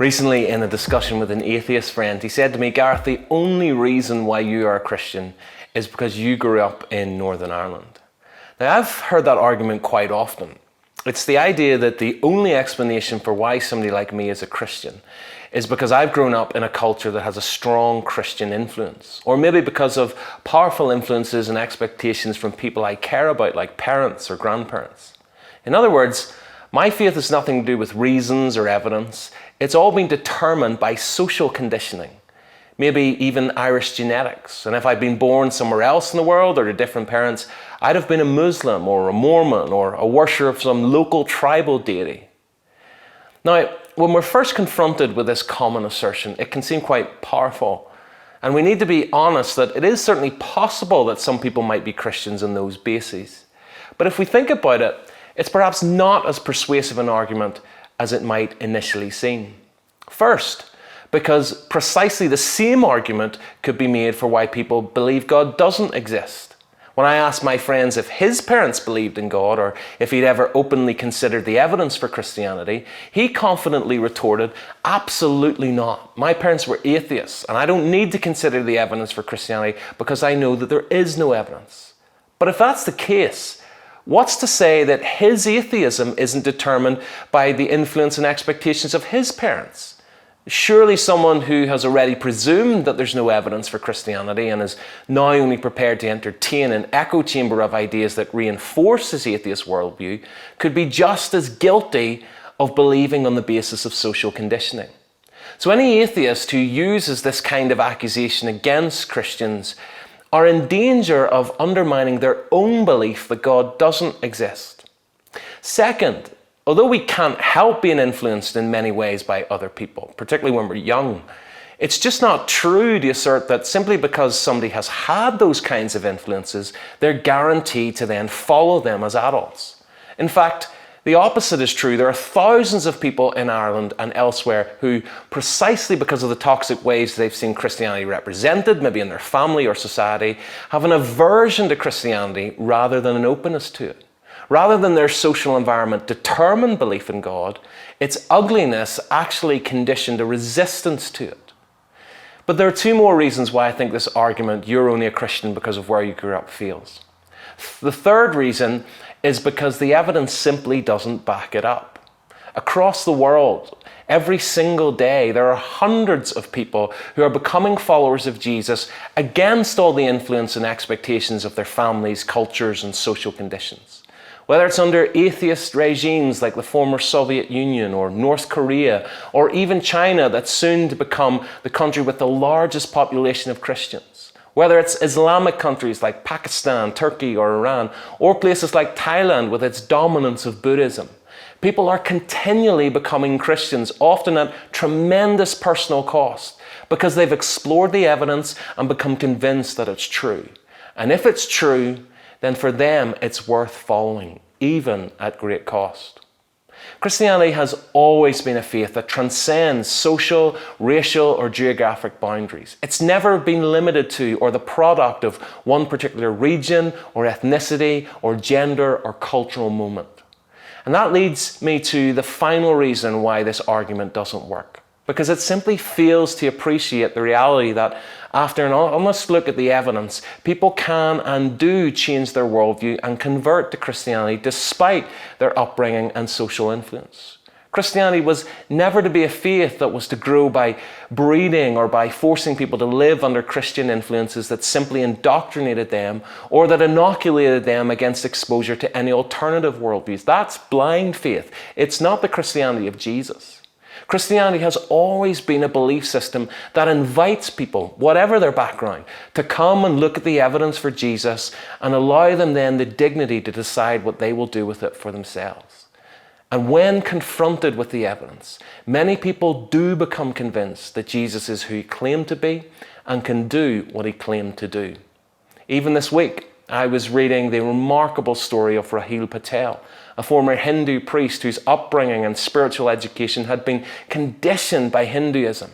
Recently, in a discussion with an atheist friend, he said to me, "Gareth, the only reason why you are a Christian is because you grew up in Northern Ireland." Now, I've heard that argument quite often. It's the idea that the only explanation for why somebody like me is a Christian is because I've grown up in a culture that has a strong Christian influence, or maybe because of powerful influences and expectations from people I care about, like parents or grandparents. In other words, my faith has nothing to do with reasons or evidence. It's all been determined by social conditioning, maybe even Irish genetics. And if I'd been born somewhere else in the world or to different parents, I'd have been a Muslim or a Mormon or a worshipper of some local tribal deity. Now, when we're first confronted with this common assertion, it can seem quite powerful. And we need to be honest that it is certainly possible that some people might be Christians on those bases. But if we think about it, it's perhaps not as persuasive an argument as it might initially seem. First, because precisely the same argument could be made for why people believe God doesn't exist. When I asked my friends if his parents believed in God or if he'd ever openly considered the evidence for Christianity, he confidently retorted, "Absolutely not. My parents were atheists and I don't need to consider the evidence for Christianity because I know that there is no evidence." But if that's the case, what's to say that his atheism isn't determined by the influence and expectations of his parents? Surely someone who has already presumed that there's no evidence for Christianity and is now only prepared to entertain an echo chamber of ideas that reinforce his atheist worldview could be just as guilty of believing on the basis of social conditioning. So any atheist who uses this kind of accusation against Christians are in danger of undermining their own belief that God doesn't exist. Second, although we can't help being influenced in many ways by other people, particularly when we're young, it's just not true to assert that simply because somebody has had those kinds of influences, they're guaranteed to then follow them as adults. In fact, the opposite is true. There are thousands of people in Ireland and elsewhere who, precisely because of the toxic ways they've seen Christianity represented, maybe in their family or society, have an aversion to Christianity rather than an openness to it. Rather than their social environment determine belief in God, its ugliness actually conditioned a resistance to it. But there are two more reasons why I think this argument, "you're only a Christian because of where you grew up," fails. The third reason is because the evidence simply doesn't back it up. Across the world, every single day, there are hundreds of people who are becoming followers of Jesus against all the influence and expectations of their families, cultures, and social conditions. Whether it's under atheist regimes like the former Soviet Union or North Korea, or even China that's soon to become the country with the largest population of Christians. Whether it's Islamic countries like Pakistan, Turkey, or Iran, or places like Thailand with its dominance of Buddhism, people are continually becoming Christians, often at tremendous personal cost, because they've explored the evidence and become convinced that it's true. And if it's true, then for them it's worth following, even at great cost. Christianity has always been a faith that transcends social, racial, or geographic boundaries. It's never been limited to or the product of one particular region or ethnicity or gender or cultural moment. And that leads me to the final reason why this argument doesn't work. Because it simply fails to appreciate the reality that after an honest look at the evidence, people can and do change their worldview and convert to Christianity despite their upbringing and social influence. Christianity was never to be a faith that was to grow by breeding or by forcing people to live under Christian influences that simply indoctrinated them or that inoculated them against exposure to any alternative worldviews. That's blind faith. It's not the Christianity of Jesus. Christianity has always been a belief system that invites people, whatever their background, to come and look at the evidence for Jesus and allow them then the dignity to decide what they will do with it for themselves. And when confronted with the evidence, many people do become convinced that Jesus is who he claimed to be and can do what he claimed to do. Even this week, I was reading the remarkable story of Rahil Patel, a former Hindu priest whose upbringing and spiritual education had been conditioned by Hinduism.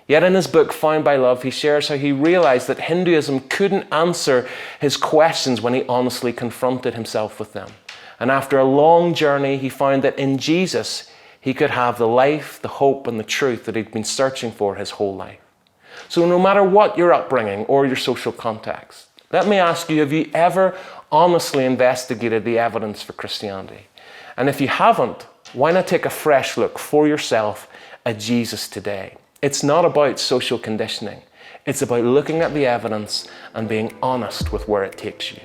Yet in his book, Found by Love, he shares how he realized that Hinduism couldn't answer his questions when he honestly confronted himself with them. And after a long journey, he found that in Jesus, he could have the life, the hope, and the truth that he'd been searching for his whole life. So no matter what your upbringing or your social context, let me ask you, have you ever honestly investigated the evidence for Christianity? And if you haven't, why not take a fresh look for yourself at Jesus today? It's not about social conditioning. It's about looking at the evidence and being honest with where it takes you.